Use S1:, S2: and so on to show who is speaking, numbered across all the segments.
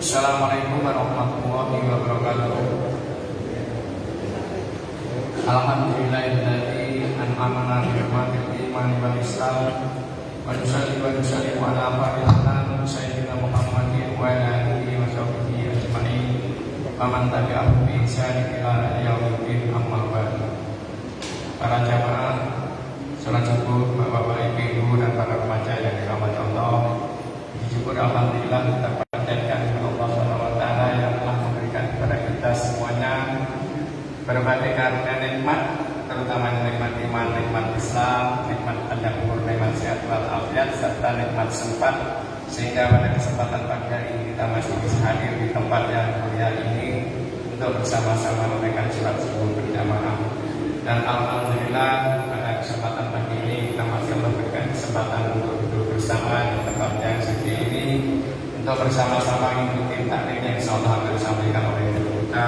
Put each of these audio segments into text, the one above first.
S1: Assalamualaikum warahmatullahi wabarakatuh. Alhamdulillahilladzi an'amana bi ni'matil iman wal islam wa nusalli wa nusallimu ala fadilina sayyidina Muhammadin wa ala alihi wa sahbihi ajma'in wa man tabi'ahum bi ihsan ila yaumil din, amma ba'd. Para jamaah salat subuh, Bapak-bapak, Ibu, dan para remaja yang dirahmati Allah, syukur alhamdulillah kita panjatkan Allah SWT yang telah memberikan kepada kita semuanya berbagai karunia nikmat, terutama nikmat iman, nikmat Islam, nikmat panjang umur, nikmat sehat walafiat, serta nikmat sempat, sehingga pada kesempatan pagi hari ini kita masih bisa hadir di tempat yang mulia ini untuk bersama-sama menunaikan sholat subuh berjamaah. Dan alhamdulillah pada kesempatan pagi ini kita masih memberikan kesempatan untuk duduk bersama di tempat yang suci ini untuk bersama-sama mengikuti taklim yang insyaallah akan disampaikan oleh guru kita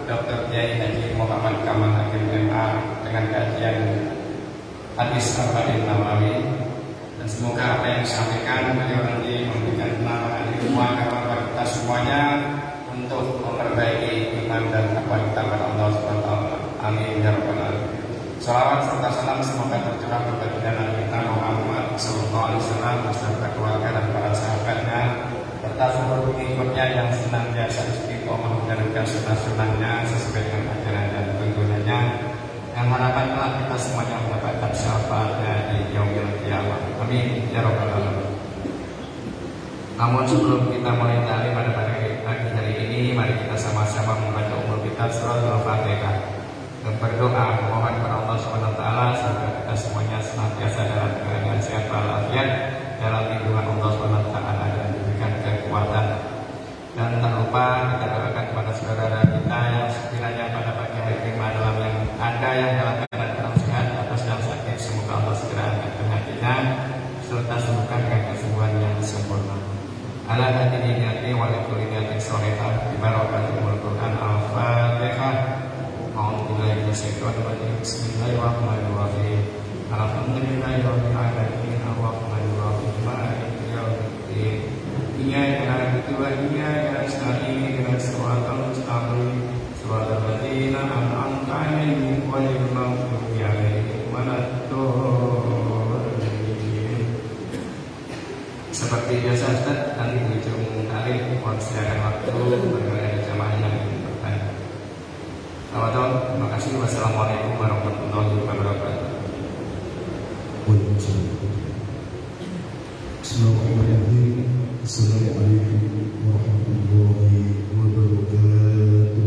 S1: Dr. Kiai Haji Muhammad Kamal Hakim MA dengan kajian hadis Arba'in Nawawi. Dan semoga apa yang disampaikan beliau nanti memberikan penerangan ilmu agama bagi kita semuanya untuk memperbaiki iman dan takwa kita kepada Allah Subhanahu wa taala. Amin ya rabbal alamin. Salawat serta salam semoga tercurah kepada Nabi kita Muhammad sallallahu alaihi wasallam beserta keluarga dan para sahabatnya serta seluruh pengikutnya yang senantiasa istiqomah menjalankan sunnah-sunnahnya sesuai dengan ajaran dan tuntunannya, yang harapan telah kita semuanya mendapatkan syafaatnya di yaumil qiyamah. Amin ya rabbal alamin. Namun sebelum kita mulai taklim pada pagi hari ini, mari kita sama-sama membaca umul kitab surat Al-Fatihah dan berdoa mohon kepada Allah SWT semoga kita semuanya senantiasa dalam keadaan sehat walafiat, dalam lindungan Allah SWT dan diberikan kekuatan. Dan tak lupa kita doakan kepada saudara kita yang sekiranya pada pagi hari ini malam yang ada yang dalam keadaan dalam sehat atau sedang sakit, semoga Allah segera angkat hatinya serta sembuhkan dengan kesembuhan yang sempurna. Ala hati niati wa likulli niatin sholihah bi barakatil Quran Al-Fatihah. A'udzubillahi minasyaitonir rajim. Bismillahirrahmanirrahim. Alhamdulillahirabbil alamin arrahmanir rahim maliki yaumiddin. Iyyaka na'budu wa iyyaka nasta'in ihdinas siratal mustaqim siratal ladzina an'amta 'alaihim ghairil maghdubi 'alaihim waladdallin. Seperti biasa Ustaz, nanti di ujung kali mohon sediakan waktu bagi jamaah yang ingin bertanya. Terima kasih. Wassalamualaikum warahmatullahi wabarakatuh.
S2: Bismillahirrahmanirrahim. Assalamualaikum warahmatullahi wabarakatuh.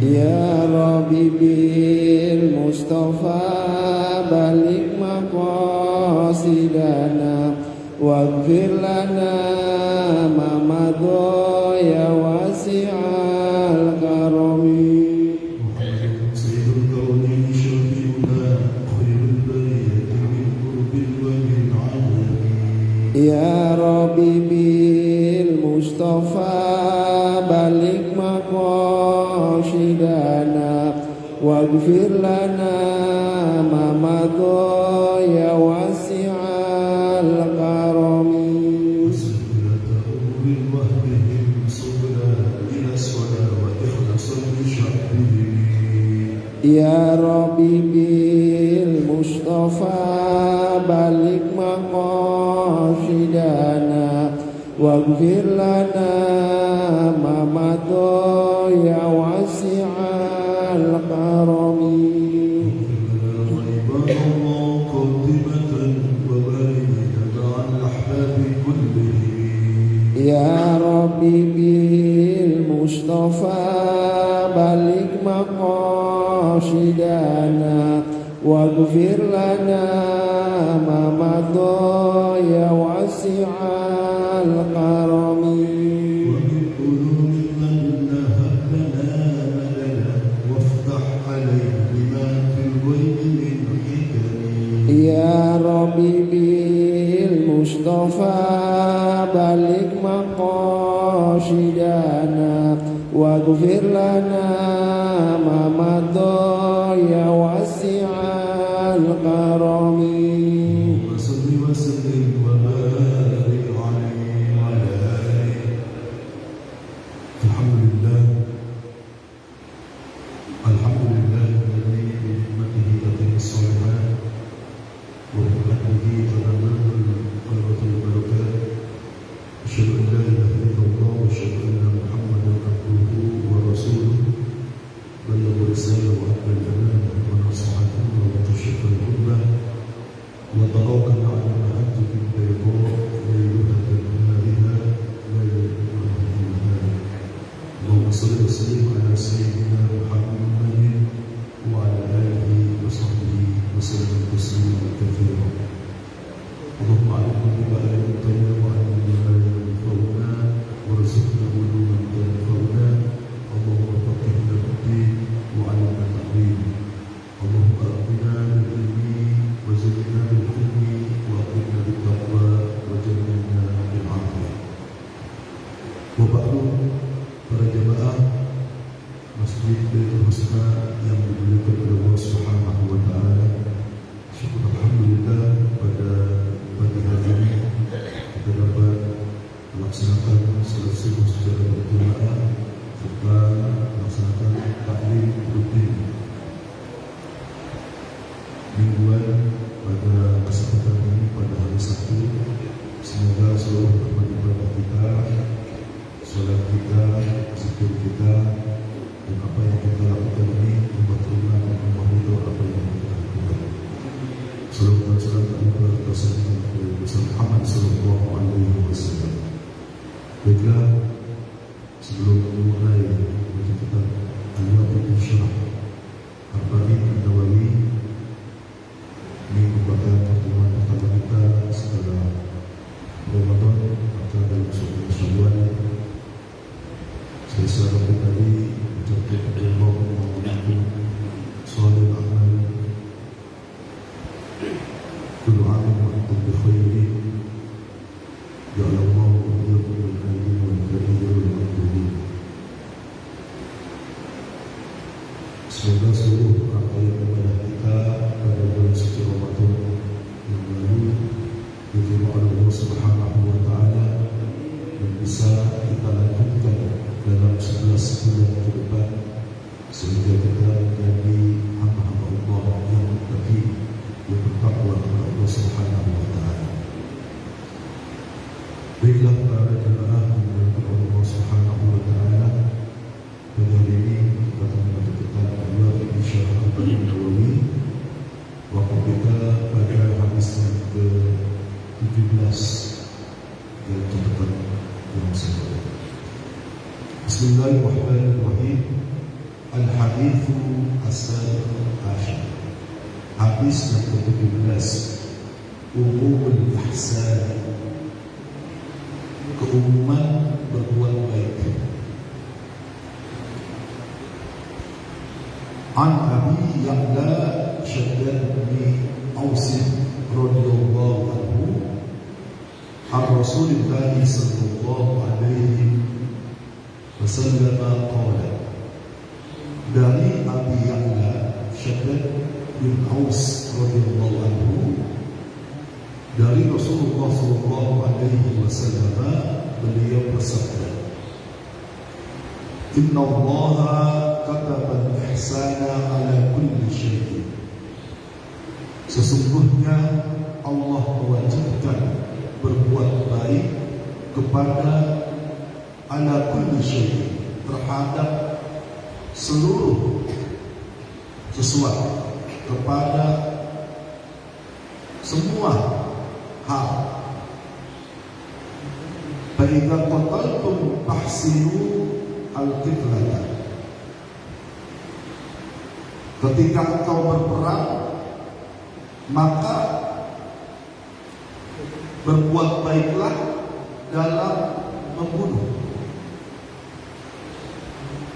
S3: Ya Rabbi bil Mustafa balik maqasidana waghfir lana ma madha ya wasi'al karami. Ya Rabbi bil Mustafa balik maqasidana waghfir lana ma madha ya wasi'al karami. Ya Rabbi bil Mustafa balik maqasidana waghfir lana ma madha ya wasi'al الكرم
S2: وعباد الله قدمة وبارك مع الأحباب كلهم
S3: يا ربي بالمصطفى بلغ مقاصدنا واغفر لنا ما مضى يا واسع الكرم
S2: ومن قلوبنا هب لنا مددا وافتح عليه بما في الغيب من حكم
S3: يا ربي بالمصطفى بلغ مقاصدنا واغفر لنا ما مضى يا واسع الكرم
S2: وصل وسلم وبارك عليه وعلى آله. الحمد لله الذي بنعمته تتم الصالحات وبرحمته تنال الخيرات والبركات. أشهد أن لا إله إلا الله وأشهد أن محمدا عبده ورسوله بلغ الرسالة وأدى الأمانة ونصح الأمة وكشف الأمة وتراكم على المهجة البيضاء ليلها كنهارها لا يزيغ عنها إلا هالك. اللهم صل وسلم على سيدنا محمد وعلى آله وصحبه وسلم تسليما كثيرا. اللهم علمنا بما علمتنا وعلمنا ما ينفعنا وارزقنا علوما تنفعنا. اللهم فقهنا في الدين وعلمنا التأويل. اللهم أغننا بالعلم وزدنا بالحلم وأقمنا بالتقوى وجنبنا بالعافية. وبعد para jemaah Masjid Baitul Husna yang dimuliakan oleh Allah Subhanahu wa taala. Syukur alhamdulillah pada pagi hari ini kita dapat melaksanakan salat subuh secara berjamaah serta melaksanakan taklim rutin mingguan pada kesempatan ini pada hari Sabtu. Semoga seluruh ibadah kita, salat kita, zikir kita, dan apa yang kita lakukan ini membuat iman dan membantu apa yang kita lakukan. Salam dan salam kepada Rasulullah Muhammad sallallahu alaihi wasallam. Baiklah, sebelum memulai kita al-Waqi'ah Syarah Arba'in Nawawi, ini merupakan pertemuan pertama kita setelah Ramadan atau dalam suatu Syawal. Saya secara pribadi mengucapkan kepada Allah mengucapkan salih amal kullu amin wa antum bi khairin ya Allah wa iyyakum bil khairin wal kabirin wal makruhin. Semoga seluruh rangkaian ibadah kita pada bulan suci Ramadan yang lalu diterima oleh Allah Subhanahu wa taala dan bisa kita lanjutkan dalam 11 bulan ke depan sehingga kita menjadi hamba-hamba Allah yang muttaqin, yang bertakwa kepada Allah Subhanahu wa taala. Baiklah para jemaah yang dimuliakan oleh Allah Subhanahu wa taala, pada hari ini kita akan membacakan al-Waqi'ah Syarah Arba'in Nawawi. Waktu kita pada hadis yang ke-17 dalam catatan yang saya. Bismillahirrahmanirrahim. Al-Hadithu As-Ashar. Hadis yang ke-17. Umumul Ihsan. Keumuman berbuat baik. An Abi Ya'la Shaddad bin Aus radhiyallahu anhu an Rasulillah sallallahu alaihi wasallam qala. Dari Abi Ya'la Shaddad bin Aus radhiyallahu anhu, dari Rasulullah sallallahu alaihi wasallam beliau bersabda, Inna Allaha kataba al-ihsana ala kulli syai'in. Sesungguhnya Allah mewajibkan berbuat baik kepada ala kulli syai'in, terhadap seluruh sesuatu, kepada semua hal. Fa'idza qataltum fahsinu al-qitlata. Ketika engkau berperang, maka berbuat baiklah dalam membunuh.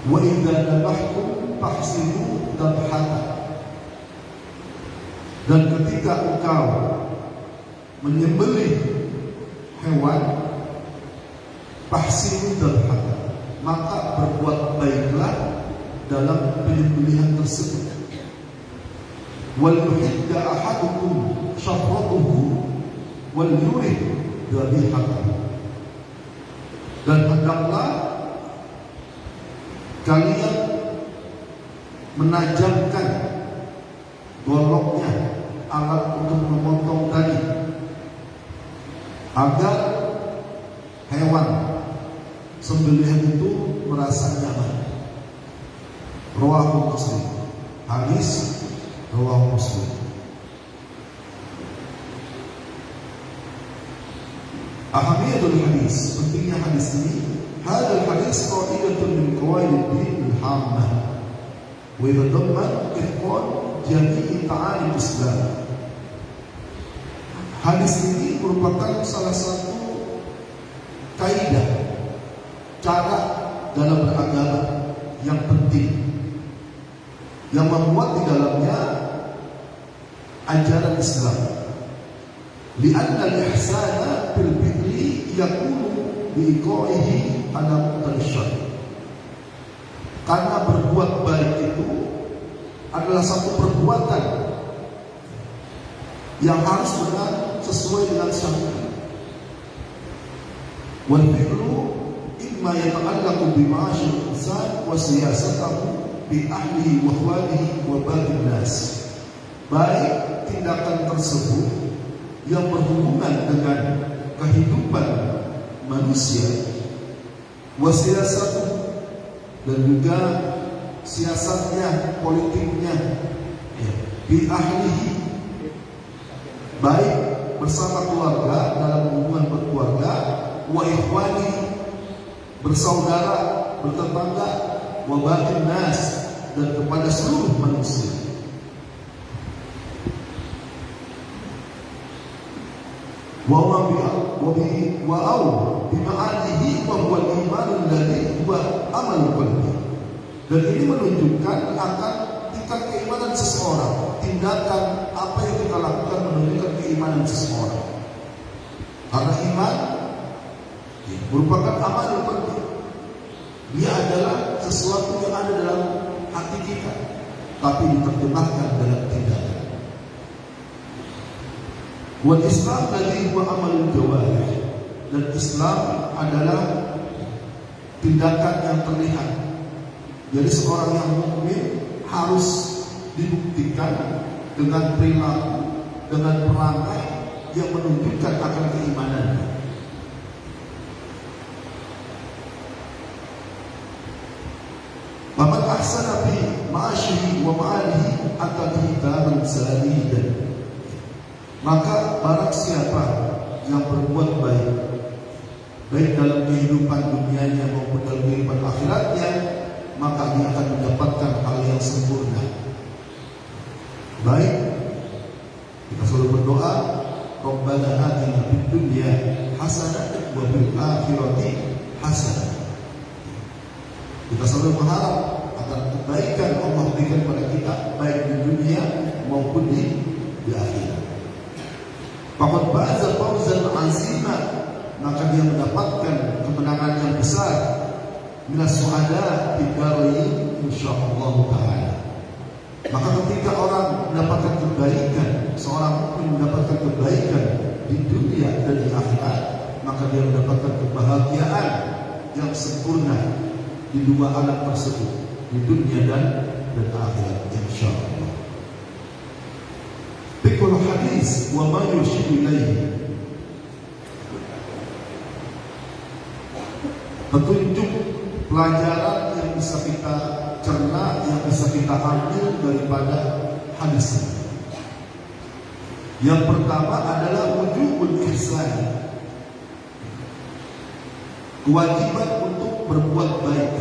S2: Wa idza dabahtum fahsinu dabhata. Dan ketika engkau menyembelih hewan, fahsinu dabhata, maka berbuat baiklah dalam penyembelihan tersebut. Wal yuhidda ahadukum syafratuhu wal yurid dhabihatahu. Dan hendaklah kalian menajamkan goloknya, alat untuk memotong tadi, agar hewan sembelihan itu merasa nyaman. Rawahu Muslim. Hadis rawahu Muslim. Ahamiyatul hadis, pentingnya hadis ini. Hadal hadis qa'idatun min qawaidid din al-hammah wa yatadamman ihqan jami'i ta'alim Islam. Hadis ini merupakan salah satu kaidah cara dalam beragama yang penting, yang memuat di dalamnya ajaran Islam. Li'anna al-ihsana fil fi'li yakunu bi'iqaihi ala mutalishad. Karena berbuat baik itu adalah satu perbuatan yang harus benar sesuai dengan syariat. Wal fi'lu imma yata'allaqu bi ma'ashil insan wa siyasatahu bi ahlihi wa ikhwanihi wa baqin nas. Baik tindakan tersebut yang berhubungan dengan kehidupan manusia, wa siyasatuhu, dan juga siasatnya, politiknya, bi ahlihi, baik bersama keluarga dalam hubungan berkeluarga, wa ikhwani, bersaudara, bertetangga, wa baqin nas, dan kepada seluruh manusia. Wa bima'anihi wa huwa al-iman alladhi huwa amal qalbi. Dan ini menunjukkan akan tingkat keimanan seseorang. Tindakan apa yang kita lakukan menunjukkan keimanan seseorang. Karena iman merupakan amal qalbi. Dia adalah sesuatu yang ada dalam hati kita, tapi diterjemahkan dalam tindakan. Wal Islam alladhi huwa amalul jawarih. Dan Islam adalah tindakan yang terlihat. Jadi seorang yang mukmin harus dibuktikan dengan perilaku, dengan perangai yang menunjukkan akan keimanannya. Faman ahsana fi ma'asyihi wa ma'alihi at-tabi'atan sadidan. Maka barang siapa yang berbuat baik dalam kehidupan dunianya maupun dalam kehidupan akhiratnya, maka dia akan mendapatkan hal yang sempurna. Baik, kita selalu berdoa, Rabbana atina fid dunya hasanah wa fil akhirati hasanah. Kita selalu berharap akan kebaikan Allah berikan pada kita, baik di dunia maupun di akhirat. Faqad baza fawzan azima, maka dia mendapatkan kemenangan yang besar. Minas su'ada bidarain insyaallah ta'ala. Maka ketika orang mendapatkan kebaikan, seorang mukmin mendapatkan kebaikan di dunia dan di akhirat, maka dia mendapatkan kebahagiaan yang sempurna di dua alam tersebut, di dunia dan akhirat insyaallah. Fiqhul hadis wa ma yurshidu ilaihi. Petunjuk, pelajaran yang bisa kita cerna, yang bisa kita kita ambil daripada hadis ini. Yang pertama adalah wujubul ihsan, kewajiban untuk berbuat baik.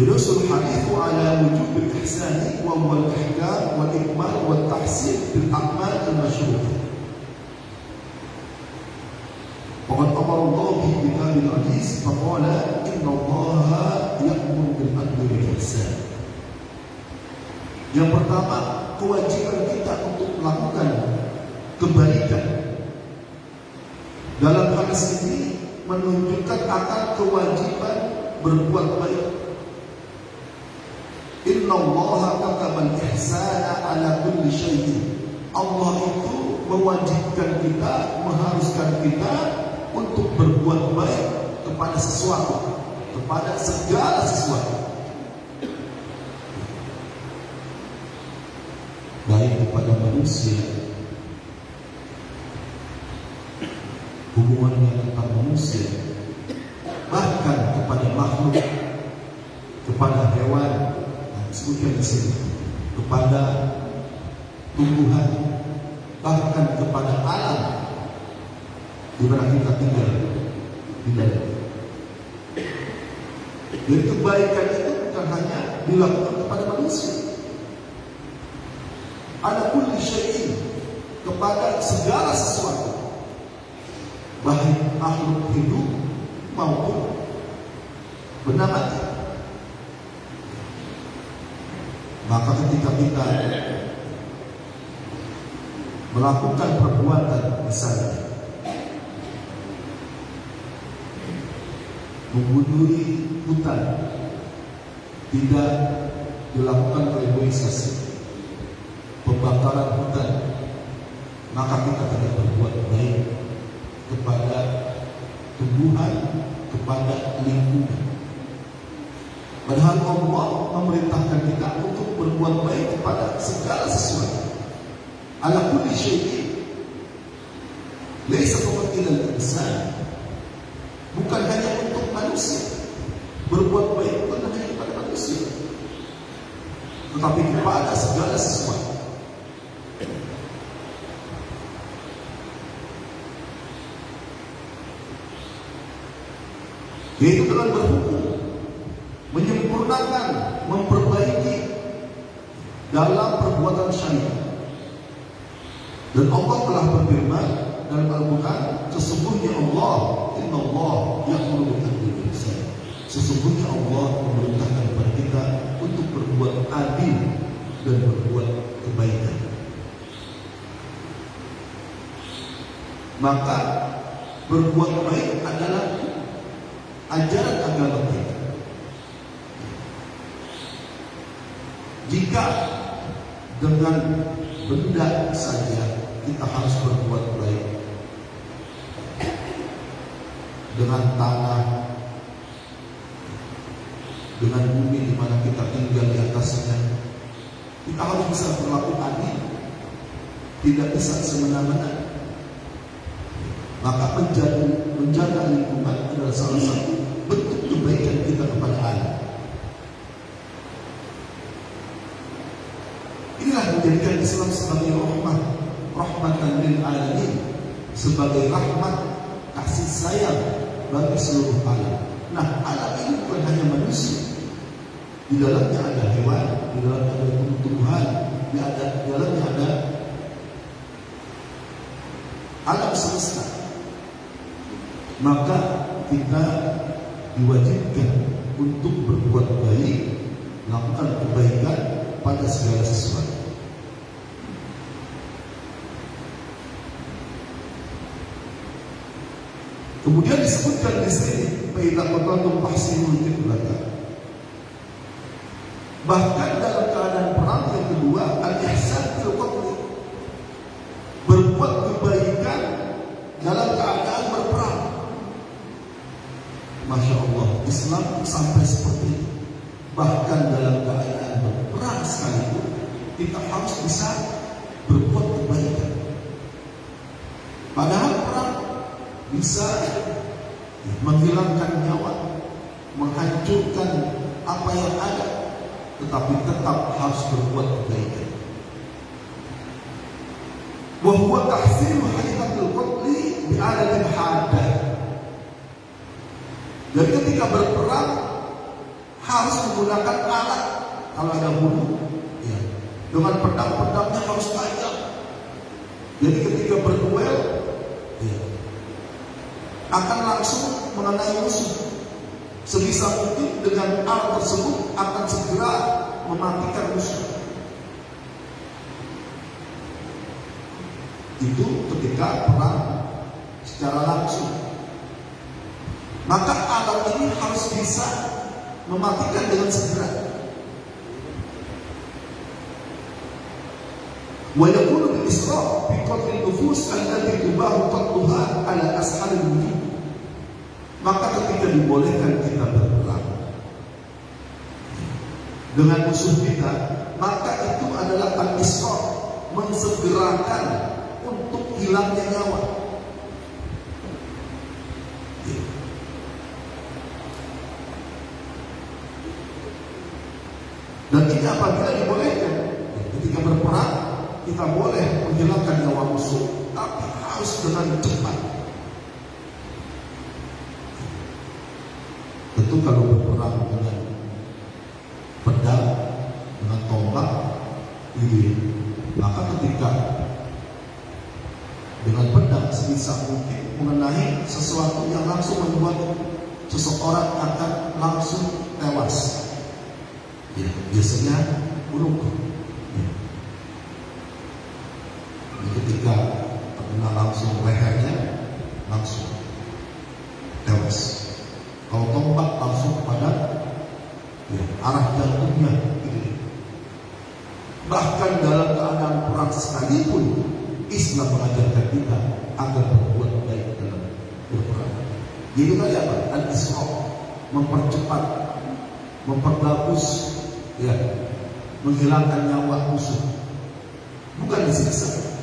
S2: Yurusul hadithu ala wujubil ihsani wa huwa al-ihkam wal ikmal wal tahsin bil a'mal al-masyru'ah. Waqad amara Allah bi kitabil aziz faqala inna Allah ya'muru bil adli wal ihsan. Yang pertama, kewajiban kita untuk melakukan kebaikan. Dalam hadis ini menunjukkan akan kewajiban berbuat baik. Inna Allah katabal ihsana ala kulli syai'in. Allah itu mewajibkan kita, mengharuskan kita untuk berbuat baik kepada sesuatu, kepada segala sesuatu. Baik kepada manusia, hubungannya antar manusia, bahkan kepada makhluk, kepada hewan, disebutkan di sini, kepada tumbuhan, bahkan kepada alam di mana kita tinggal di dalam. Jadi kebaikan itu bukan hanya dilakukan kepada manusia, ala kulli syai'in, kepada segala sesuatu, baik makhluk hidup maupun benda mati. Maka ketika kita melakukan perbuatan misalnya membunuhi hutan, tidak dilakukan reboisasi, pembakaran hutan, maka kita tidak berbuat baik kepada tumbuhan, kepada lingkungan. Padahal Allah memerintahkan kita untuk berbuat baik kepada segala sesuatu. Ala kulli syai'in. Laisa faqat ilal insan. Bukan hanya untuk manusia. Berbuat baik bukan hanya kepada manusia, tetapi kepada segala sesuatu. Yaitu dengan berhukum, menyempurnakan, memperbaiki dalam perbuatan syariat. Dan Allah telah berfirman dalam Al-Quran, sesungguhnya Allah, inna Allah ya'muru bil adli wal ihsan. Sesungguhnya Allah memerintahkan kepada kita untuk berbuat adil dan berbuat kebaikan. Maka berbuat baik adalah ajaran agama kita. Jika dengan benda saja kita harus berbuat baik, dengan tanah, dengan bumi di mana kita tinggal di atasnya, kita harus bisa berlaku adil, tidak bisa semena-mena. Maka menjaga lingkungan adalah salah satu bentuk kebaikan kita kepada alam. Inilah menjadikan Islam sebagai rahmatan lil alamin, sebagai rahmat, kasih sayang bagi seluruh alam. Nah, alam ini bukan hanya manusia. Di dalamnya ada hewan, di dalamnya ada tumbuhan, di dalamnya ada alam semesta. Maka kita diwajibkan untuk berbuat baik, melakukan kebaikan pada segala sesuatu. Kemudian disebutkan di sini, "Fa qatatum fahsinul qiblata." Bahkan dalam keadaan perang yang kedua, al-ihsan fil qatl, berbuat kebaikan dalam keadaan berperang. Masya Allah, Islam sampai seperti itu. Bahkan dalam keadaan berperang sekalipun, kita harus bisa berbuat kebaikan. Padahal perang bisa menghilangkan nyawa, menghancurkan apa yang ada, tetapi tetap harus berbuat kebaikan. Wa huwa tahsin haqiqatul qatli bi alatin hadah. Jadi ketika berperang harus menggunakan alat. Kalau ada bunuh, ya, dengan pedang-pedangnya harus tajam. Jadi ketika berduel, ya, akan langsung mengenai musuh. Sebisa mungkin dengan alat tersebut akan segera mematikan musuh. Itu ketika perang secara langsung. Maka alat ini harus bisa mematikan dengan segera. Wa yakunu bil isra' fi qatl an-nufus allati tubahu qatluha ala ashal al-wujud. Maka ketika dibolehkan kita berperang dengan musuh kita, maka itu adalah al-isra', mensegerakan untuk hilangnya nyawa. Dan ini apabila dibolehkan, ketika berperang kita boleh menghilangkan nyawa musuh, tapi harus dengan cepat. Tentu kalau berperang dengan pedang, dengan tombak, gitu, maka ketika dengan pedang sebisa mungkin mengenai sesuatu yang langsung membuat seseorang akan langsung tewas. Ya, biasanya buruk. Ya. Ketika terkena langsung lehernya, langsung tewas. Kalau tombak langsung kepada, ya, arah jantungnya, gitu. Bahkan dalam keadaan perang sekalipun, Islam mengajarkan kita agar berbuat baik dalam berperang. Jadi tadi apa? Al-Isra', mempercepat, memperbagus, ya, menghilangkan nyawa musuh, bukan disiksa.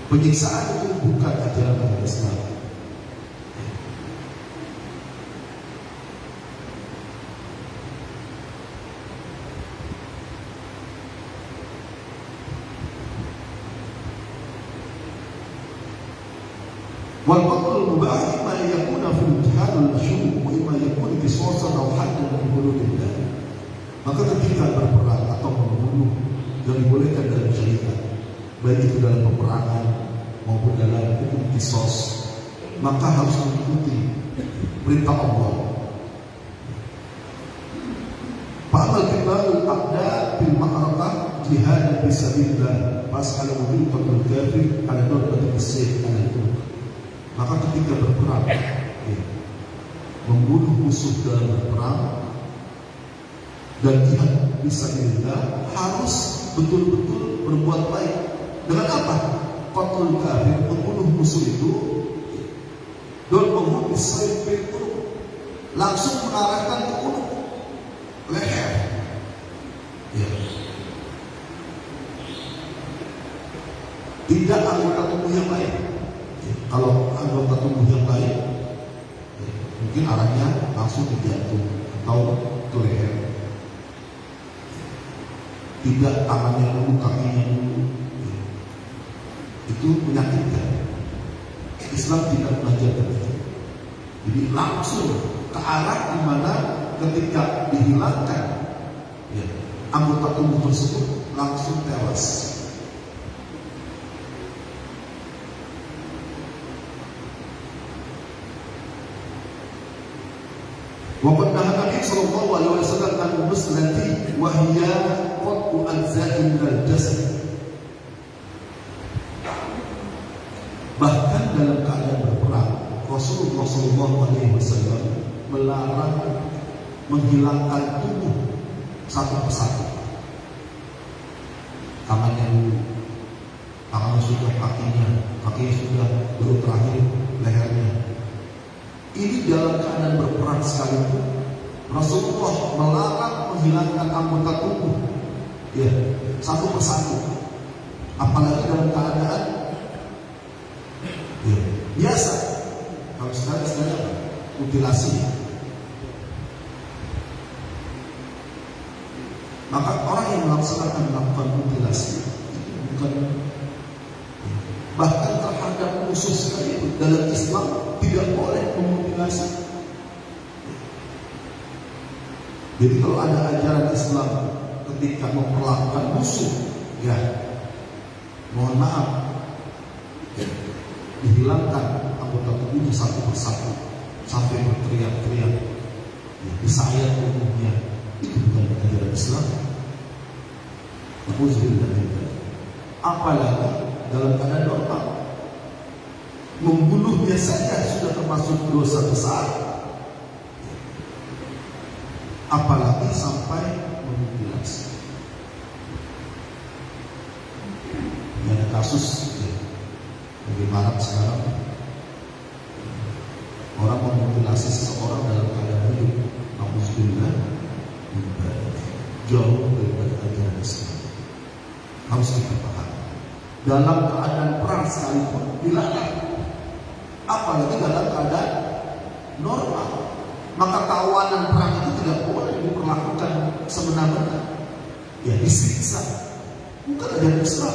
S2: Penyiksaan itu bukan ajaran agama Islam. Wal qatlul mubah imma yakuna fil jihad al-mashhur wa imma yakuna qisasan aw haddan min hududillah. Maka ketika berperang atau membunuh yang dibolehkan dalam syariat, baik itu dalam peperangan maupun dalam hukum qisas, maka harus mengikuti perintah Allah. Fa'amal qitalul a'da bil ma'arakah jihad fi sabilillah fas'al wujud qatlul kafir ala darbatil sayf ala al-qulub. Maka ketika berperang, ya, membunuh musuh dalam berperang dan jihad fisabilillah harus betul-betul berbuat baik. Dengan apa? Qatlul kafir, membunuh musuh itu dan membunuh sayfil qulub, langsung mengarahkan ke qulub, leher. Ya. Tidak anggota tubuh yang lain. Kalau anggota tubuh yang lain, ya, mungkin arahnya langsung ke jantung atau ke leher. Tidak tangannya dulu, kakinya dulu, ya. Itu menyakitkan. Islam tidak mengajarkan itu. Jadi langsung ke arah di mana ketika dihilangkan, ya, anggota tubuh tersebut langsung tewas. Waqad nahaa Nabi sallallahu alaihi wasallam an muslati wa hiya qat'u ajza'in minal jasad. Bahkan dalam keadaan berperang, Rasulullah sallallahu alaihi wasallam melarang menghilangkan tubuh satu persatu. Tangannya dulu, tangannya sudah, kakinya sudah, baru terakhir lehernya. Ini dalam keadaan berperang sekalipun Rasulullah melarang menghilangkan anggota tubuh, ya, satu persatu. Apalagi dalam keadaan, ya, biasa. Kalau sekarang istilahnya apa? Mutilasi. Maka orang yang melakukan mutilasi itu bukan, bahkan terhadap musuh sekalipun dalam Islam tidak boleh memutilasi. Jadi kalau ada ajaran Islam ketika memperlakukan musuh, ya mohon maaf, ya, dihilangkan anggota tubuhnya satu persatu sampai berteriak-teriak, ya, disayat tubuhnya, itu bukan ajaran Islam. Apalagi dalam keadaan normal, membunuhnya saja sudah termasuk dosa besar, apalagi sampai memutilasi. Ada kasus di Barat sekarang, orang memutilasi seseorang dalam keadaan hidup, alhamdulillah, jauh daripada ajaran Islam. Harus kita pahami. Dalam keadaan perang sekalipun dilarang, apalagi dalam keadaan normal. Maka tawanan perang itu tidak boleh diperlakukan semena-mena, ya disiksa. Bukan ajaran Islam.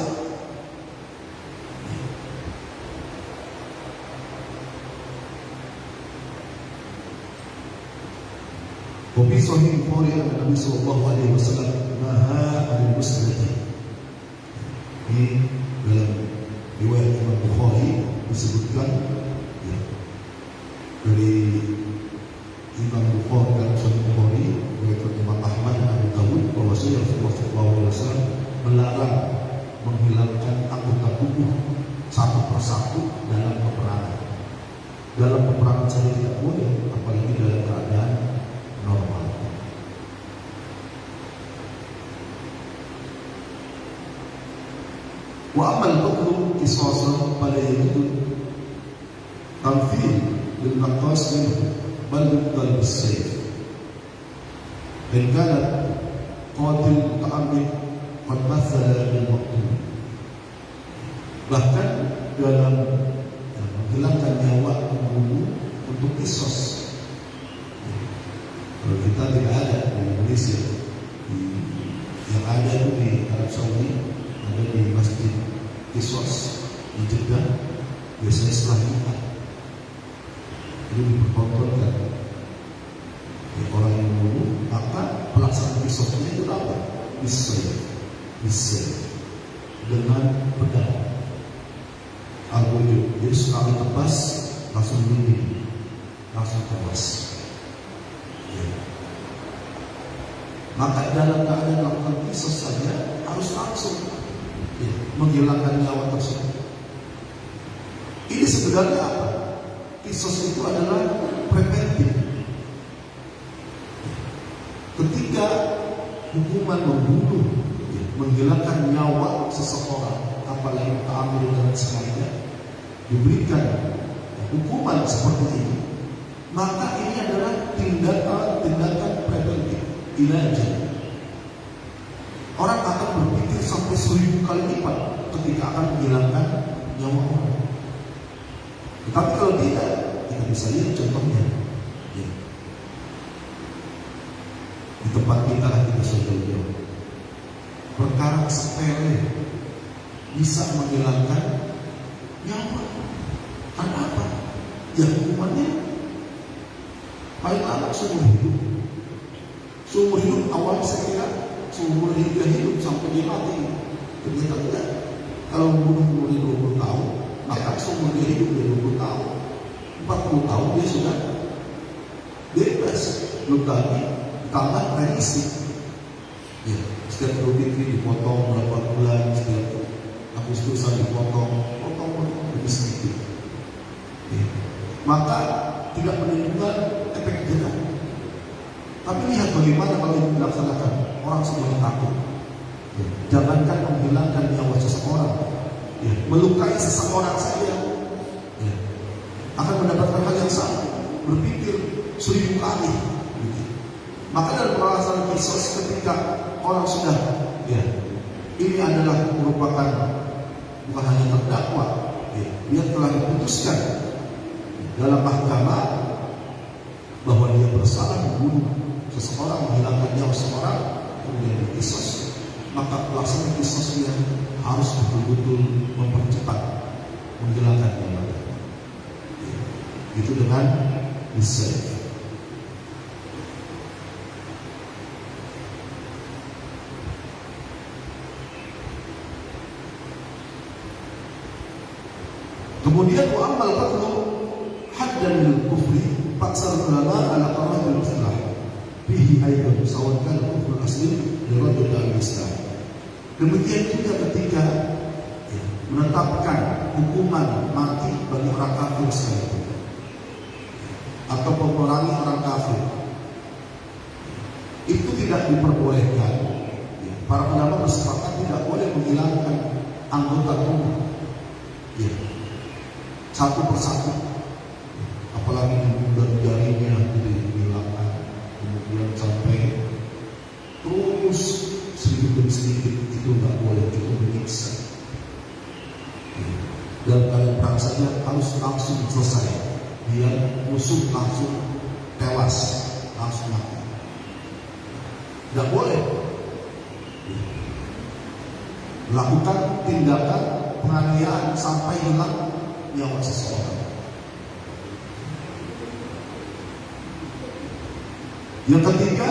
S2: Wabi Sahih Bukhari Nabi Sallallahu Alaihi Wasallam naha anil musnadi. Ini dalam riwayat Imam Bukhari disebutkan, ya, dari Imam Bukhari dalam Sahih Bukhari, riwayat Imam Ahmad dan Abu Dawud, bahwa Rasulullah Sallallahu Alaihi Wasallam melarang menghilangkan anggota tubuh satu persatu dalam peperangan. Dalam peperangan saja tidak boleh, apalagi dalam keadaan normal. Wa amal qatlu qisasan pada yaitu tamthil bil naqas minhu bal yuqtal bis sayf. In kana qatil muta'ammid qad mathala bil maqtul. Bahkan dalam menghilangkan nyawa pembunuh untuk qisas. Kalau kita tidak ada di Indonesia, yang ada itu di Arab Saudi, ada di Masjid Qisas di Jeddah, biasanya setelah kita itu dipertontonkan, ya, orang yang membunuh, maka pelaksanaan qisasnya itu apa? Bisa dengan pedang al-wujud. Jadi sekali tebas langsung dinding, langsung tewas. Maka dalam keadaan melakukan qisas saja harus langsung, ya, menghilangkan nyawa tersebut. Ini sebenarnya apa? Qisas itu adalah preventif. Ketika hukuman membunuh, ya, menghilangkan nyawa seseorang, apalagi ta'amil dan sengaja, diberikan hukuman seperti ini, maka ini adalah tindakan preventif. Ilaja. Orang akan berpikir sampai 1000 kali lipat ketika akan menghilangkan nyawa orang. Tetapi kalau tidak, kita bisa lihat contohnya, ya, di tempat kita lah, kita sudah jauh. Perkara sepele bisa menghilangkan nyawa. Karena apa? Ya hukumannya paling lama seumur hidup. Seumur hidup awal saya kira seumur hidup sampai dia mati. Ternyata tidak. Kalau membunuh umurnya 20 tahun, maka seumur dia hidup dia 20 tahun. 40 tahun dia sudah bebas. Belum lagi tambah remisi. Ya, setiap Idul Fitri dipotong berapa bulan, setiap Agustusan dipotong lebih sedikit. Ya. Maka tidak menimbulkan efek jerah. Tapi lihat bagaimana kalau itu dilaksanakan, orang semuanya takut. Ya. Jangankan menghilangkan nyawa seseorang, ya, melukai seseorang saja, ya, akan mendapatkan hal yang sama, berpikir 1000 kali. Gitu. Maka dalam pelaksanaan qisas ketika orang sudah, ya, ini adalah merupakan bukan hanya terdakwa, ya, dia telah diputuskan, dalam mahkamah bahwa dia bersalah membunuh seseorang, menghilangkan nyawa seseorang, kemudian dikisos, maka pelaksanaan kisosnya harus betul-betul mempercepat, menghilangkan nyawa. Itu dengan disayang. Kemudian mu'amal qatlu haddan lil kufri faksar ulama ala qarahil islah bihi aidan sawakan kufur asli lirajul al-islam. Demikian juga ketika menetapkan hukuman mati bagi orang kafir sekalipun atau memerangi orang kafir, itu tidak diperbolehkan. Para ulama bersepakat tidak boleh menghilangkan anggota tubuh satu persatu, apalagi jarinya dihilangkan, kemudian sampai terus sedikit demi sedikit, itu nggak boleh, cukup menyiksa. Dan kalian perang saja harus langsung selesai, biar musuh langsung tewas, langsung mati. Nggak boleh melakukan tindakan penganiayaan sampai hilang nyawa seseorang. Yang ketiga,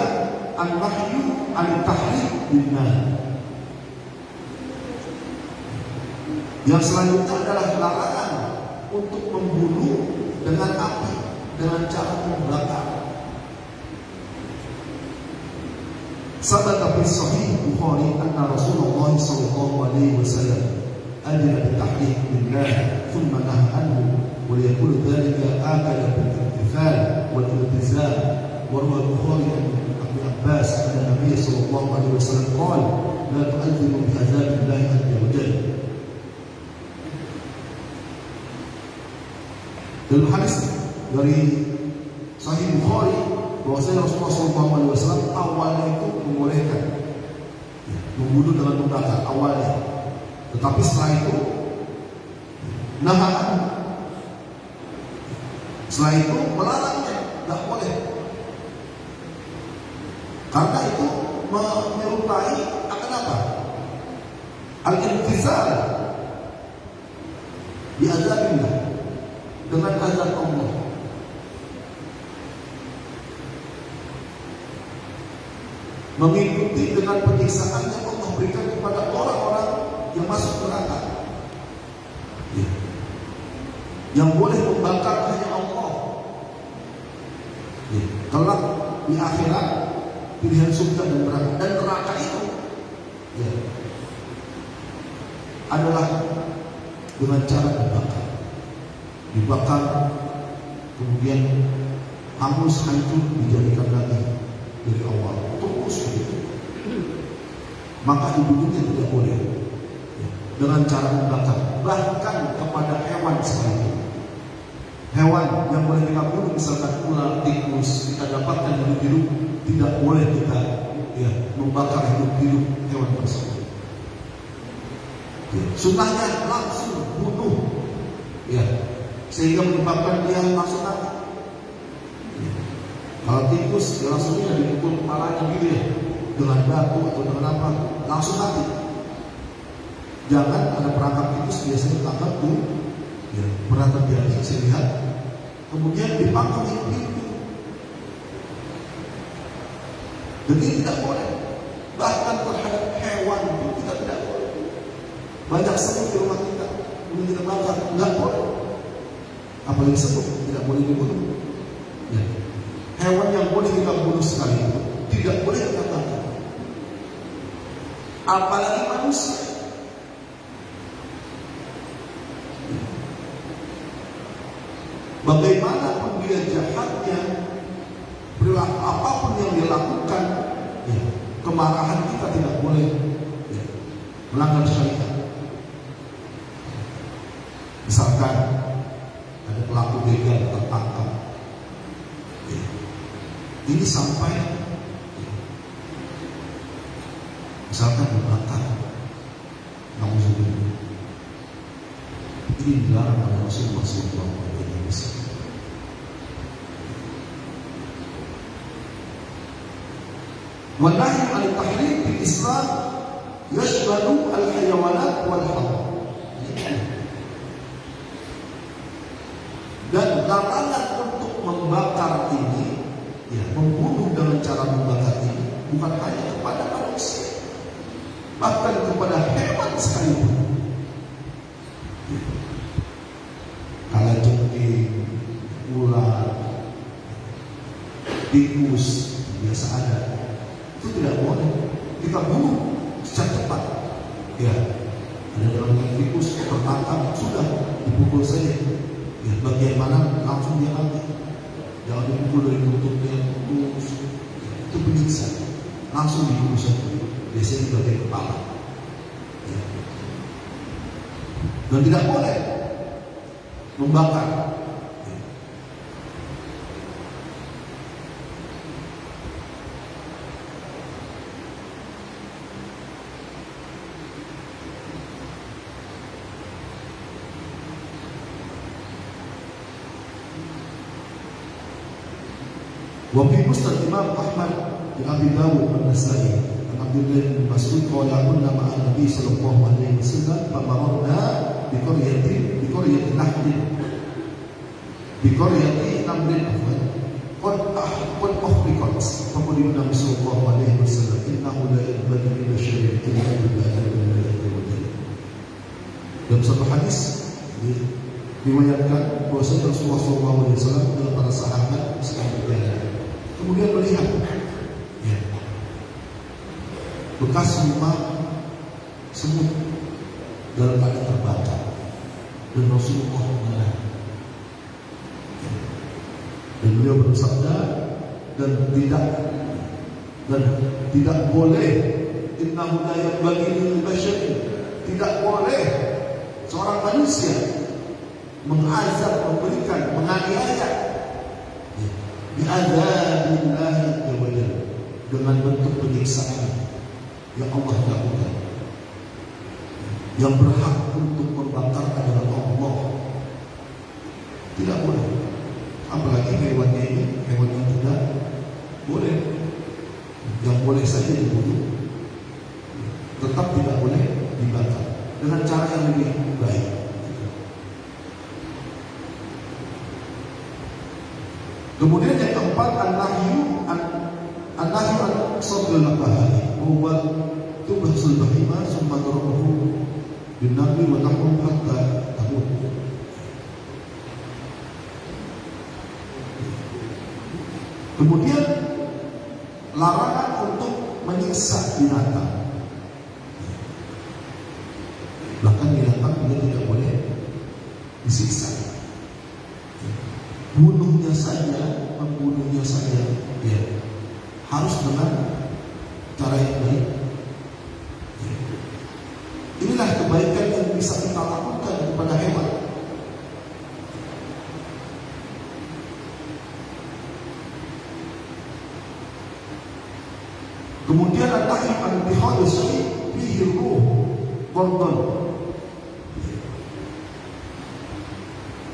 S2: an-nahyu an-tahriq bin-nar. Yang selanjutnya adalah larangan untuk membunuh dengan api, dengan cara membakar. Sabata fi sahih Bukhari anna Rasulullah sallallahu alaihi wasallam adina bitahriq bin-nar thumma nahaa anhu wa yaqulu dhalika akala bil-imtithal wal-iltizam. wa rawa Bukhari an Abu Abbas anna Nabi sallallahu alaihi wasallam qala la tu'adhibu bi adzabillahi azza wa jalla. Dalam hadis dari Sahih Bukhari bahwasanya Rasulullah SAW awalnya itu membolehkan membunuh dengan membakar awalnya, tetapi setelah itu nahan, setelah itu melarangnya, tidak boleh, karena itu menyerupai akan apa? Al-intizar bi azabillah, dengan azab Allah. Mengikuti dengan penyiksaan yang Allah berikan kepada orang-orang yang masuk neraka. Yang boleh membakar hanya Allah. Kelak di akhirat pilihan surga dan neraka. Dan neraka itu adalah dengan cara dibakar. Dibakar, kemudian hangus, hancur, dijadikan lagi dari awal, terus begitu. Maka dibunuhnya tidak boleh dengan cara membakar, bahkan kepada hewan sekalipun. Hewan yang boleh kita bunuh, misalkan ular, tikus, kita dapatkan hidup-hidup, tidak boleh kita membakar hidup-hidup hewan tersebut. Sunnahnya langsung bunuh, sehingga menyebabkan dia langsung mati. Kalau tikus, langsungnya dipukul kepalanya gitu dengan batu atau dengan apa, langsung mati. Jangan ada perangkap tikus biasanya tangkap tuh, pernah terjadi saya lihat, kemudian dipanggung hidup-hidup. Jadi tidak boleh, bahkan terhadap hewan pun kita tidak boleh. Banyak semut di rumah kita, kemudian kita bakar, tidak boleh. Apalagi semut tidak boleh dibunuh. Hewan yang boleh kita bunuh sekali itu tidak boleh kita bakar. Apalagi manusia. Bagaimanapun dia jahatnya, perilaku apapun yang dia lakukan, kemarahan kita tidak boleh melanggar syariat. Misalkan ada pelaku begal tertangkap, ini sampai misalkan dibakar, nauzubillah, ini dilarang oleh Rasulullah SAW. Wanahi al-tahrim di Islam yashmalu al-hayawanat wal-haram. Dan larangan untuk membakar ini, ya, membunuh dengan cara membakar ini bukan hanya kepada manusia, bahkan kepada hewan sekalipun. Kalajengking, ular, tikus biasa ada, itu tidak boleh kita bunuh secara cepat. Ya, ada dalam tikus tertangkap sudah dipukul saja. Ya, bagian mana langsung dia mati. Jangan dipukul dari lututnya, itu penyiksa. Langsung dipukul saja. Biasanya di bagian kepala. Ya. Dan tidak boleh membakar. Wa fi musnad Imam Ahmad bin Abi Dawud an-Nasa'i an Abdullah bin Mas'ud qala kunna ma'a Nabi sallallahu alaihi wasallam fa mararna bi qaryatin nahlin qad ahriqat fa qala Nabi sallallahu alaihi wasallam innahu la yabghi illa syai'un illa billahi. Dalam satu hadis diriwayatkan bahwa Rasulullah SAW dan para sahabat sedang berjalan, kemudian melihat, ya, bekas rumah semut dalam keadaan terbakar, dan Rasulullah mengenal, dan beliau bersabda, dan tidak boleh, innahu la yabghi lil bashar, tidak boleh seorang manusia mengazab, memberikan, menganiaya bi'adzabillahi ta'ala, dengan bentuk penyiksaan yang Allah lakukan. Yang berhak untuk membakar adalah Allah. Tidak boleh. Apalagi hewannya ini, hewan yang tidak boleh. Yang boleh saja dibunuh, tetap tidak boleh dibakar dengan cara yang lebih baik. Kemudian yang keempat, an-nahyu an sabdul bahari, huwa tubahsul bahima summa darabahu bin nabi wa tahum hatta tamut. Kemudian larangan untuk menyiksa binatang. Bahkan binatang juga tidak boleh disiksa. Membunuhnya saja, ya, harus dengan cara yang baik. Ya. Inilah kebaikan yang bisa kita lakukan kepada hewan. Kemudian al-tahrim al-bihadu syai' fihi ruh qardan,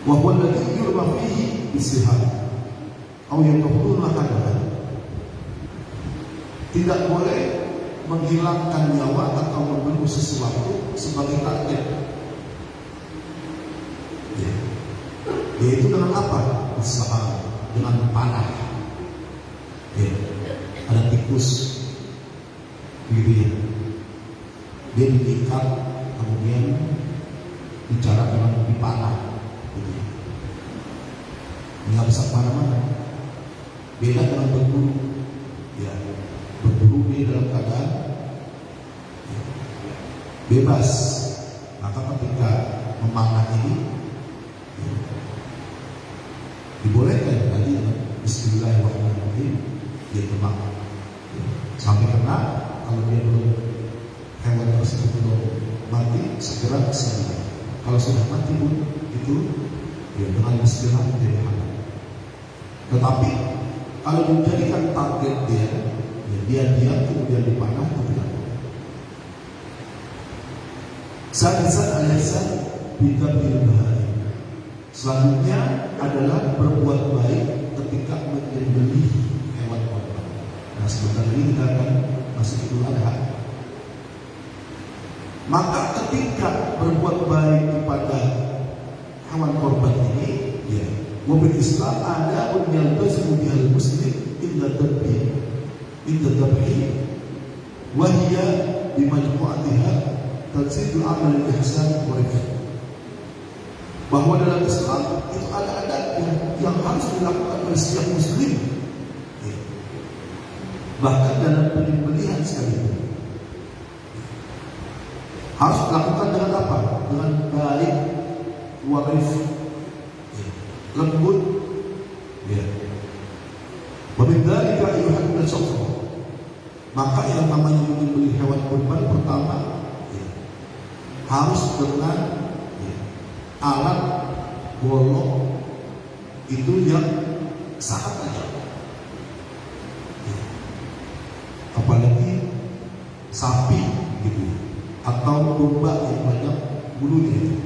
S2: wa huwa alladhi yurma fihi bisihab atau yaqtuluna hadahan. Tidak boleh menghilangkan nyawa atau membunuh sesuatu sebagai target. Ya. Yaitu dengan apa? Bisihab, dengan panah. Ya. Ada tikus gitu ya. Dia diikat, kemudian bicara dengan dipanah. Nggak bisa kemana-mana. Beda dengan berburu, ya, berburu dia dalam keadaan bebas. Maka ketika memanah ini, ya, dibolehkan tadi Bismillahirrahmanirrahim, dia tebak, ya, sampai kena. Kalau dia belum, hewan tersebut belum mati, segera disembelih. Kalau sudah mati pun itu, ya, dengan Bismillah dia dihantam. Tetapi kalau dijadikan target dia, ya, dia diam kemudian dipanah, itu tidak. Sadisan al-ihsan bitabil bahari. Selanjutnya adalah berbuat baik ketika menyembelih hewan korban. Nah, karena sebentar lagi kita akan masuk Idul Adha. Maka ketika berbuat baik kepada hewan korban ini, ya, mobil Islam ada yaltazimu bihal muslim inda dhabhi wa hiya bimajmu'atiha tanzidul amal ihsan wa rifq. Bahwa dalam Islam itu ada adat yang harus dilakukan oleh setiap muslim, ya. Bahkan dalam penyembelihan sekalipun harus dilakukan dengan apa? Dengan baik, warif, ya, lembut, ya. Wabidzalika yuhadduna syafra. Maka yang namanya menyembelih hewan kurban pertama, ya, harus dengan, ya, alat golok itu yang sangat tajam, ya. Apalagi sapi gitu, atau domba yang banyak bulunya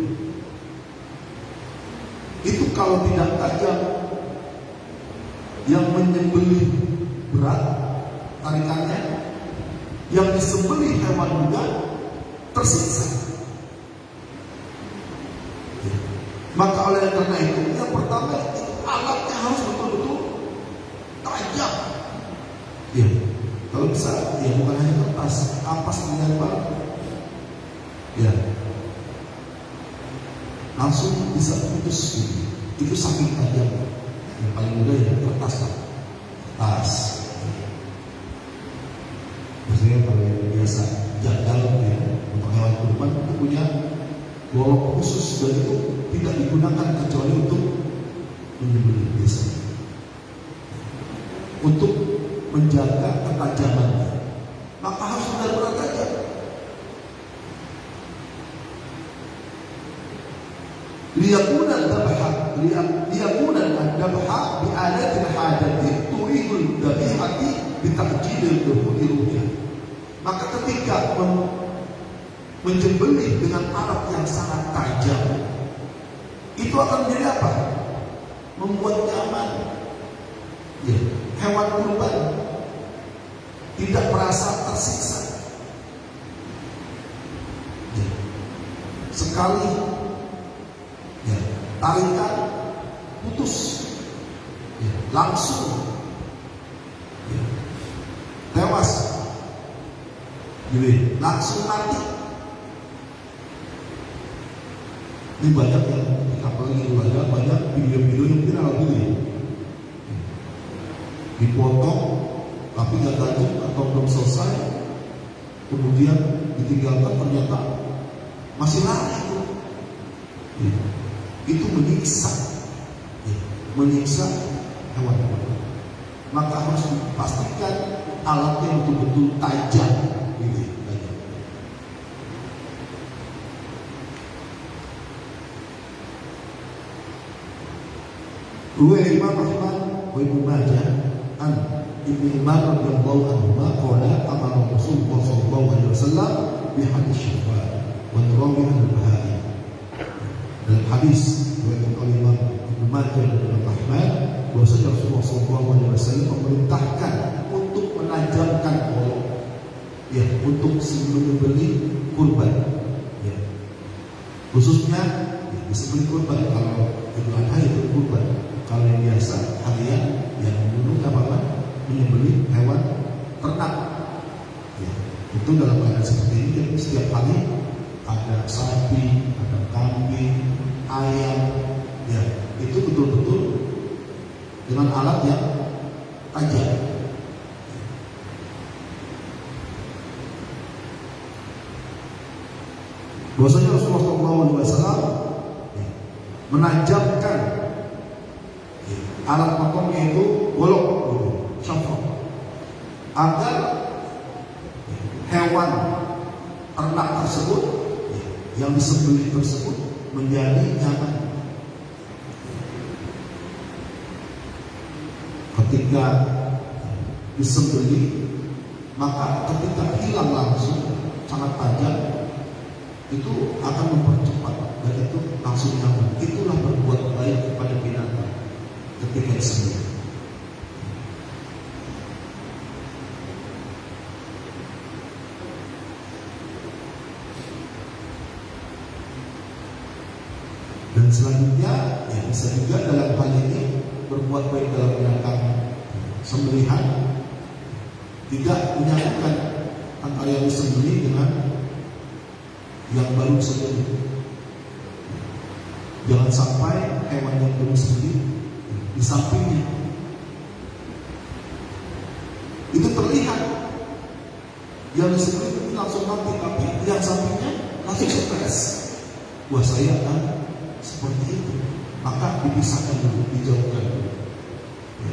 S2: itu kalau tidak tajam, yang menyembelih berat tarikannya, yang disembelih hewan juga tersiksa. Ya. Maka oleh karena itu, yang pertama itu alatnya harus betul-betul tajam. Ya. Kalau bisa, ya bukan hanya kertas, ampas dilempar, ya, langsung bisa putus gitu. Itu saking tajam. Yang paling mudah ya kertas lah. Kertas. Maksudnya kalau yang biasa jagal ya, untuk hewan kurban itu punya golok khusus, dan itu tidak digunakan kecuali untuk menyembelih biasanya. Untuk menjaga ketajamannya, maka harus benar-benar tajam. Liyakuna al-dabha bi'alatil hajati turidul dhabihati bita'jilil dhuhuri ruhiyah. Maka ketika menyembelih dengan alat yang sangat tajam, itu akan menjadi apa? Membuat nyaman, ya, hewan kurban tidak merasa tersiksa, ya. Sekali, ya, tarikan putus, ya, langsung, ya, tewas, jadi langsung mati. Ini banyak yang, apalagi banyak video-video yang viral gitu ya, dipotong tapi nggak tajam atau belum selesai, kemudian ditinggalkan, ternyata masih lari itu. Ya. Itu menyiksa hewan-hewan. Maka harus dipastikan alatnya betul-betul tajam, gitu. Ruwayat Imam Ahmad wa Ibnu Majah an Ibnu Umar radhiyallahu anhu qala amara Rasulullah sallallahu alaihi wasallam bi hadis syifa wa rawi al-bahari. Dalam hadis riwayat Imam Ibnu Majah dan Imam Ahmad, bahwasanya Rasulullah sallallahu alaihi wasallam memerintahkan untuk menajamkan golok, ya, untuk menyembelih kurban, ya. Khususnya, ya, disembelih kurban kalau Idul Adha itu kurban. Kalau yang biasa harian, yang membunuh apa? Menyembelih hewan ternak, ya. Itu dalam keadaan seperti ini, ya, setiap hari ada sapi, ada kambing, ayam, ya, itu betul-betul dengan alat yang tajam. Bahwasanya Rasulullah SAW menajamkan, ya, alat potongnya itu golok, syafra, agar hewan ternak tersebut, ya, yang disembelih tersebut menjadi nyaman. Ketika disembelih, maka ketika hilang langsung sangat tajam, itu akan mempercepat dan itu langsung nyaman. Itulah berbuat baik kepada binatang ketika disembelih. Dan selanjutnya ya bisa juga dalam hal ini berbuat baik dalam rangka sembelihan, tidak menyatukan antara yang disembelih dengan yang baru disembelih. Jangan sampai hewan yang baru disembelih di sampingnya itu terlihat yang disembelih itu langsung mati, tapi yang sampingnya langsung stres. Wah, saya kan seperti itu, maka dipisahkan dulu, dijauhkan dulu. Ya.